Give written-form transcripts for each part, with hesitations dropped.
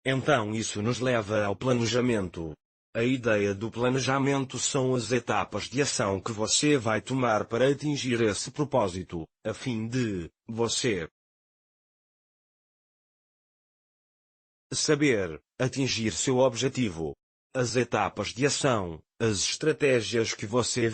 Então isso nos leva ao planejamento. A ideia do planejamento são as etapas de ação que você vai tomar para atingir esse propósito, a fim de você saber atingir seu objetivo. As etapas de ação, as estratégias que você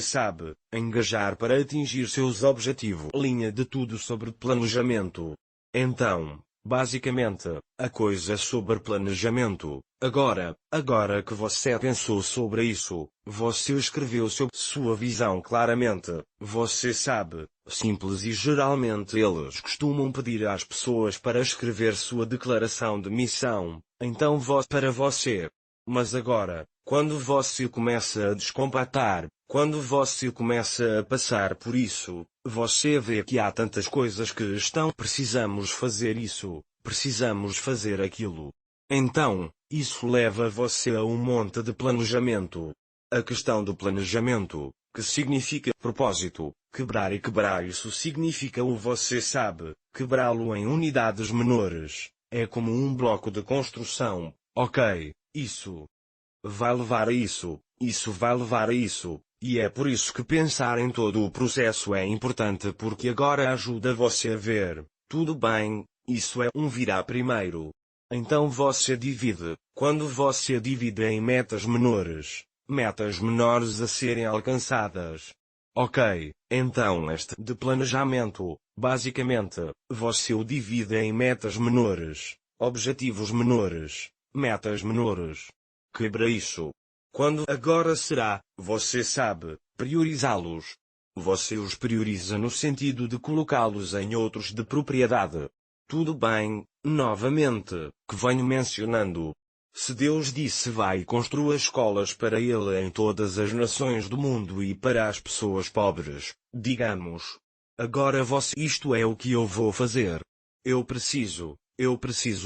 sabe, engajar para atingir seus objetivos. Linha de tudo sobre planejamento. Então, basicamente, a coisa é sobre planejamento. Agora que você pensou sobre isso, você escreveu sua visão claramente. Você sabe, simples e geralmente eles costumam pedir às pessoas para escrever sua declaração de missão. Então para você. Mas agora, quando você começa a descompatar, quando você começa a passar por isso, você vê que há tantas coisas que precisamos fazer isso, precisamos fazer aquilo. Então, isso leva você a um monte de planejamento. A questão do planejamento, que significa propósito, quebrar isso significa você sabe, quebrá-lo em unidades menores. É como um bloco de construção, ok, isso vai levar a isso vai levar a isso, e é por isso que pensar em todo o processo é importante porque agora ajuda você a ver, tudo bem, isso é virá primeiro. Então você divide, quando você divide em metas menores a serem alcançadas. Ok, então de planejamento, basicamente, você o divide em metas menores, objetivos menores, metas menores. Quebra isso. Quando agora será, você sabe, priorizá-los. Você os prioriza no sentido de colocá-los em outros de propriedade. Tudo bem, novamente, que venho mencionando. Se Deus disse vai e construa escolas para Ele em todas as nações do mundo e para as pessoas pobres, digamos. Agora isto é o que eu vou fazer. Eu preciso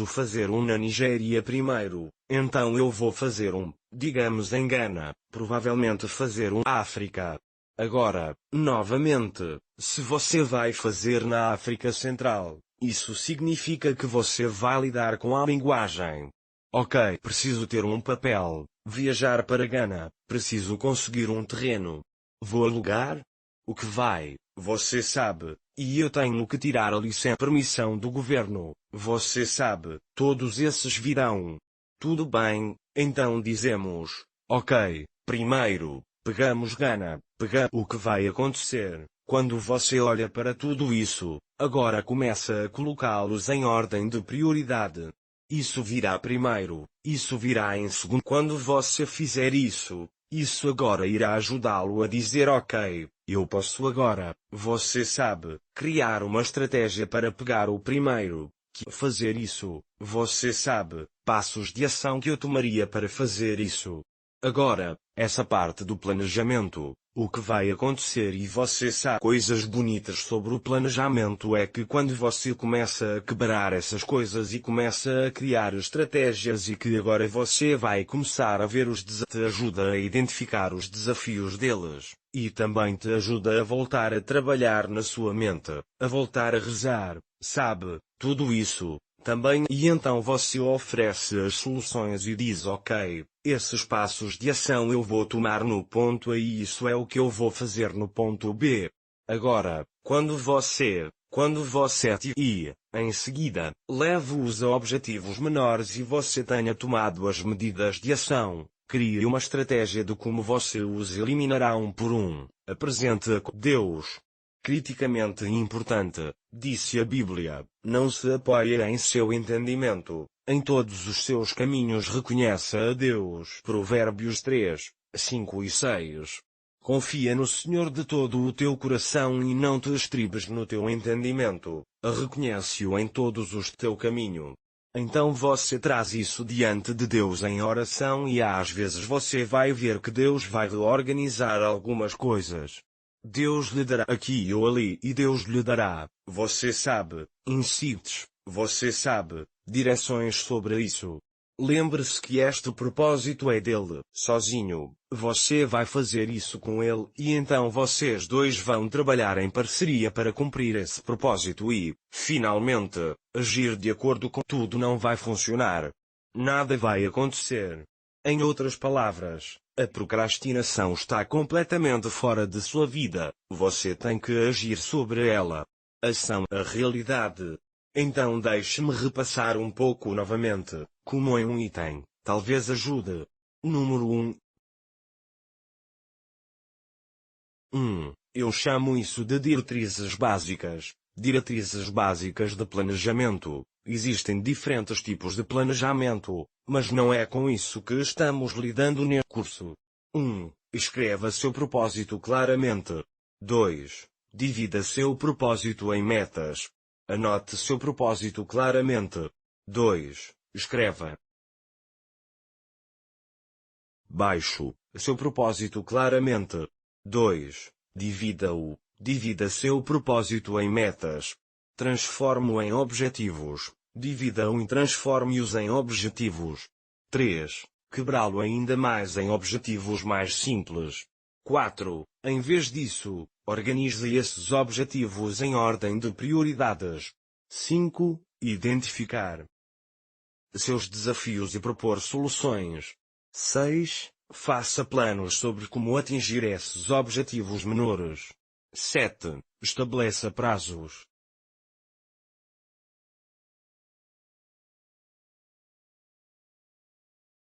fazer na Nigéria primeiro, então eu vou fazer digamos em Gana, provavelmente fazer África. Agora, novamente, se você vai fazer na África Central, isso significa que você vai lidar com a linguagem. Ok, preciso ter papel, viajar para Gana, preciso conseguir terreno. Vou alugar? O que você sabe, e eu tenho que tirar a permissão do governo, você sabe, todos esses virão. Tudo bem, então dizemos, ok, primeiro, pegamos Gana, o que vai acontecer, quando você olha para tudo isso, agora começa a colocá-los em ordem de prioridade. Isso virá primeiro, isso virá em segundo. Quando você fizer isso agora irá ajudá-lo a dizer ok, eu posso agora, você sabe, criar uma estratégia para pegar o primeiro, fazer isso, você sabe, passos de ação que eu tomaria para fazer isso. Agora, essa parte do planejamento, o que vai acontecer e você sabe coisas bonitas sobre o planejamento é que quando você começa a quebrar essas coisas e começa a criar estratégias e que agora você vai começar a ver te ajuda a identificar os desafios deles, e também te ajuda a voltar a trabalhar na sua mente, a voltar a rezar, sabe, tudo isso. Também e então você oferece as soluções e diz ok, esses passos de ação eu vou tomar no ponto A e isso é o que eu vou fazer no ponto B. Agora, quando você em seguida, leve-os a objetivos menores e você tenha tomado as medidas de ação, crie uma estratégia de como você os eliminará por apresente a Deus. Criticamente importante, disse a Bíblia, não se apoie em seu entendimento, em todos os seus caminhos reconheça a Deus. Provérbios 3, 5 e 6. Confia no Senhor de todo o teu coração e não te estribes no teu entendimento, reconhece-o em todos os teu caminho. Então você traz isso diante de Deus em oração e às vezes você vai ver que Deus vai reorganizar algumas coisas. Deus lhe dará aqui ou ali e Deus lhe dará, você sabe, insights, você sabe, direções sobre isso. Lembre-se que este propósito é dele, sozinho. Você vai fazer isso com ele e então vocês dois vão trabalhar em parceria para cumprir esse propósito e, finalmente, agir de acordo com tudo não vai funcionar. Nada vai acontecer. Em outras palavras, a procrastinação está completamente fora de sua vida. Você tem que agir sobre ela. Ação a realidade. Então deixe-me repassar um pouco novamente, como em um item, talvez ajude. Número 1. Eu chamo isso de diretrizes básicas. Diretrizes básicas de planejamento. Existem diferentes tipos de planejamento, mas não é com isso que estamos lidando neste curso. 1. Escreva seu propósito claramente. 2. Divida seu propósito em metas. Anote seu propósito claramente. 2. Escreva. Baixo, seu propósito claramente. 2. Divida-o. Divida seu propósito em metas. Transforme-o em objetivos. Divida-o e transforme-os em objetivos. 3. Quebrá-lo ainda mais em objetivos mais simples. 4. Em vez disso, organize esses objetivos em ordem de prioridades. 5. Identificar seus desafios e propor soluções. 6. Faça planos sobre como atingir esses objetivos menores. 7. Estabeleça prazos.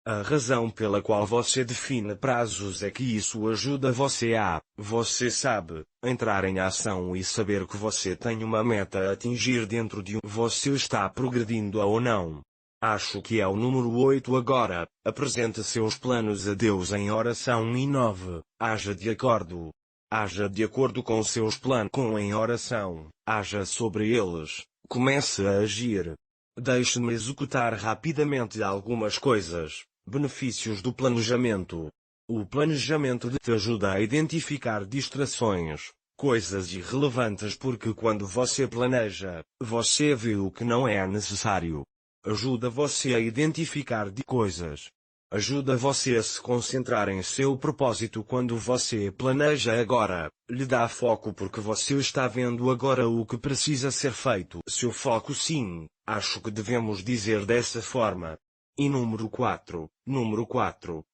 A razão pela qual você define prazos é que isso ajuda você sabe, entrar em ação e saber que você tem uma meta a atingir dentro de você está progredindo ou não. Acho que é o número 8 agora. Apresente seus planos a Deus em oração e 9. Haja de acordo. Haja de acordo com seus planos em oração. Haja sobre eles. Comece a agir. Deixe-me executar rapidamente algumas coisas. Benefícios do planejamento. O planejamento te ajuda a identificar distrações, coisas irrelevantes porque quando você planeja, você vê o que não é necessário. Ajuda você a identificar coisas. Ajuda você a se concentrar em seu propósito quando você planeja agora. Lhe dá foco porque você está vendo agora o que precisa ser feito. Seu foco sim, acho que devemos dizer dessa forma. E número 4,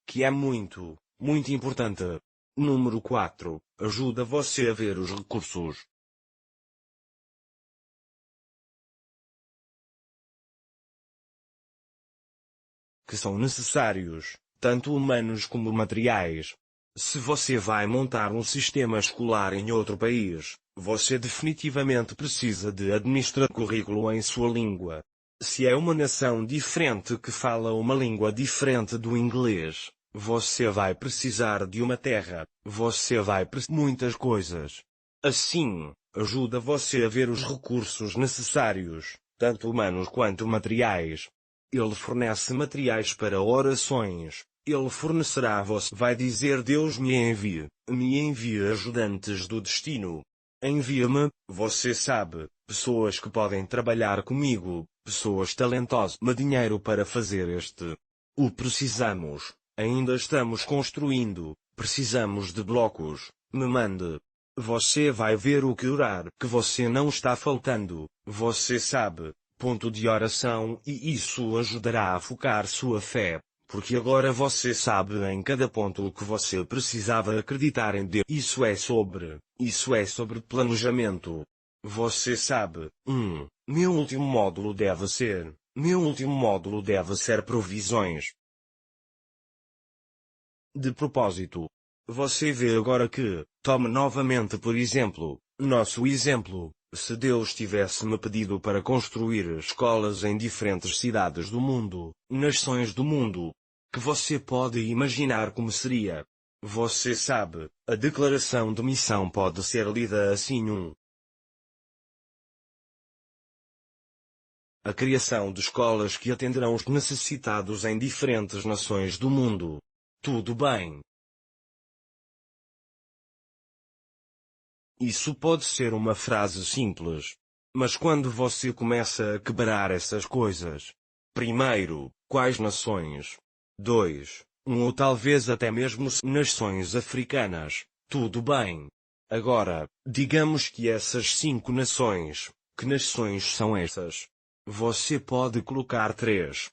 que é muito, muito importante. Número 4, ajuda você a ver os recursos que são necessários, tanto humanos como materiais. Se você vai montar um sistema escolar em outro país, você definitivamente precisa de administrar currículo em sua língua. Se é uma nação diferente que fala uma língua diferente do inglês, você vai precisar de uma terra, você vai precisar de muitas coisas. Assim, ajuda você a ver os recursos necessários, tanto humanos quanto materiais. Ele fornece materiais para orações. Ele fornecerá a você. Vai dizer Deus me envie ajudantes do destino. Envia-me, você sabe, pessoas que podem trabalhar comigo, pessoas talentosas. Me dinheiro para fazer este. O precisamos. Ainda estamos construindo. Precisamos de blocos. Me mande. Você vai ver o que orar que você não está faltando. Você sabe. Ponto de oração e isso ajudará a focar sua fé, porque agora você sabe em cada ponto o que você precisava acreditar em Deus. Isso é sobre planejamento. Você sabe, meu último módulo deve ser provisões de propósito. Você vê agora que, tome novamente por exemplo, nosso exemplo. Se Deus tivesse me pedido para construir escolas em diferentes cidades do mundo, nações do mundo, que você pode imaginar como seria. Você sabe, a declaração de missão pode ser lida assim a criação de escolas que atenderão os necessitados em diferentes nações do mundo. Tudo bem. Isso pode ser uma frase simples. Mas quando você começa a quebrar essas coisas, primeiro, Quais nações? 2. Ou talvez até mesmo nações africanas. Tudo bem. Agora, digamos que essas 5 nações. Que nações são essas? Você pode colocar 3.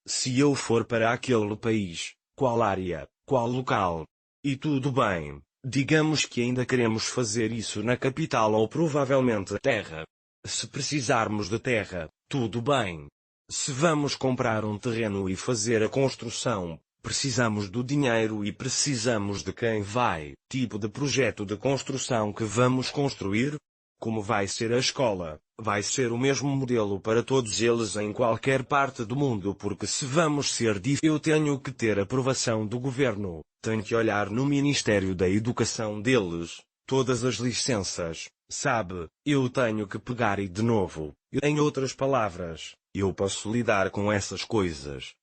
Se eu for para aquele país, qual área, qual local? E tudo bem. Digamos que ainda queremos fazer isso na capital ou provavelmente terra. Se precisarmos de terra, tudo bem. Se vamos comprar um terreno e fazer a construção, precisamos do dinheiro e precisamos de quem vai. Tipo de projeto de construção que vamos construir? Como vai ser a escola? Vai ser o mesmo modelo para todos eles em qualquer parte do mundo, porque se vamos ser eu tenho que ter aprovação do governo, tenho que olhar no Ministério da Educação deles, todas as licenças, sabe, eu tenho que pegar e de novo, em outras palavras, eu posso lidar com essas coisas,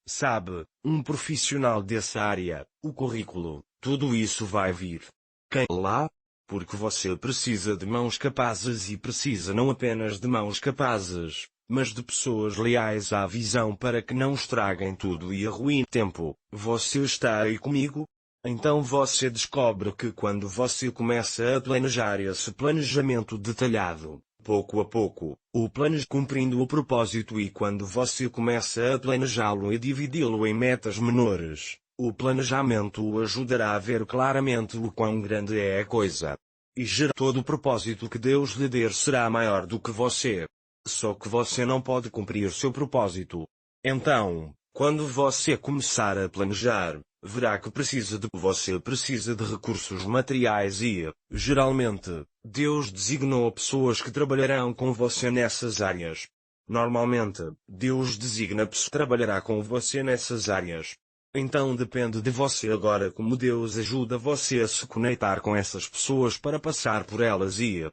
sabe, um profissional dessa área, o currículo, tudo isso vai vir. Quem lá? Porque você precisa de mãos capazes e precisa não apenas de mãos capazes, mas de pessoas leais à visão para que não estraguem tudo e arruinem tempo. Você está aí comigo? Então você descobre que quando você começa a planejar esse planejamento detalhado, pouco a pouco, o plano cumprindo o propósito e quando você começa a planejá-lo e dividi-lo em metas menores, o planejamento o ajudará a ver claramente o quão grande é a coisa. E todo o propósito que Deus lhe der será maior do que você. Só que você não pode cumprir seu propósito. Então, quando você começar a planejar, verá que você precisa de recursos materiais e, geralmente, Deus designou pessoas que trabalharão com você nessas áreas. Normalmente, Deus designa pessoas que trabalhará com você nessas áreas. Então depende de você agora como Deus ajuda você a se conectar com essas pessoas para passar por elas e,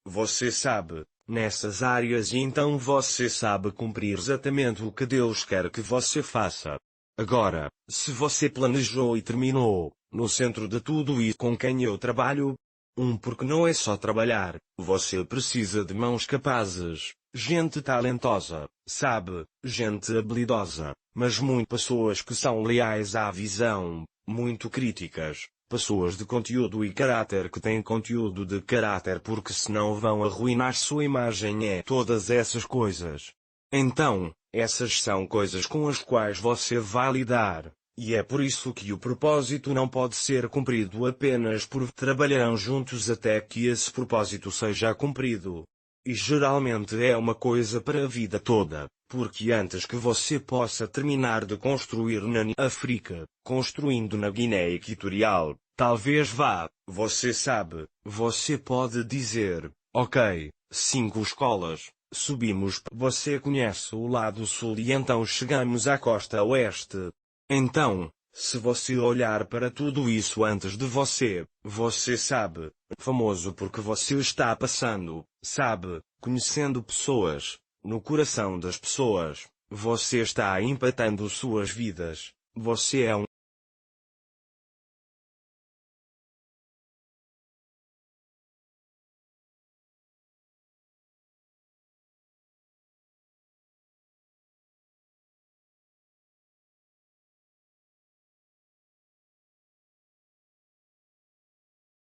você sabe, nessas áreas e então você sabe cumprir exatamente o que Deus quer que você faça. Agora, se você planejou e terminou, no centro de tudo isso com quem eu trabalho, porque não é só trabalhar, você precisa de mãos capazes, gente talentosa, sabe, gente habilidosa, mas muitas pessoas que são leais à visão, muito críticas, pessoas de conteúdo e caráter que têm conteúdo de caráter porque senão vão arruinar sua imagem todas essas coisas. Então, essas são coisas com as quais você vai lidar. E é por isso que o propósito não pode ser cumprido apenas por trabalharão juntos até que esse propósito seja cumprido. E geralmente é uma coisa para a vida toda, porque antes que você possa terminar de construir na África, construindo na Guiné Equatorial, talvez vá, você sabe, você pode dizer, ok, 5 escolas, subimos, você conhece o lado sul e então chegamos à costa oeste. Então, se você olhar para tudo isso antes de você sabe, famoso porque você está passando, sabe, conhecendo pessoas, no coração das pessoas, você está impactando suas vidas, você é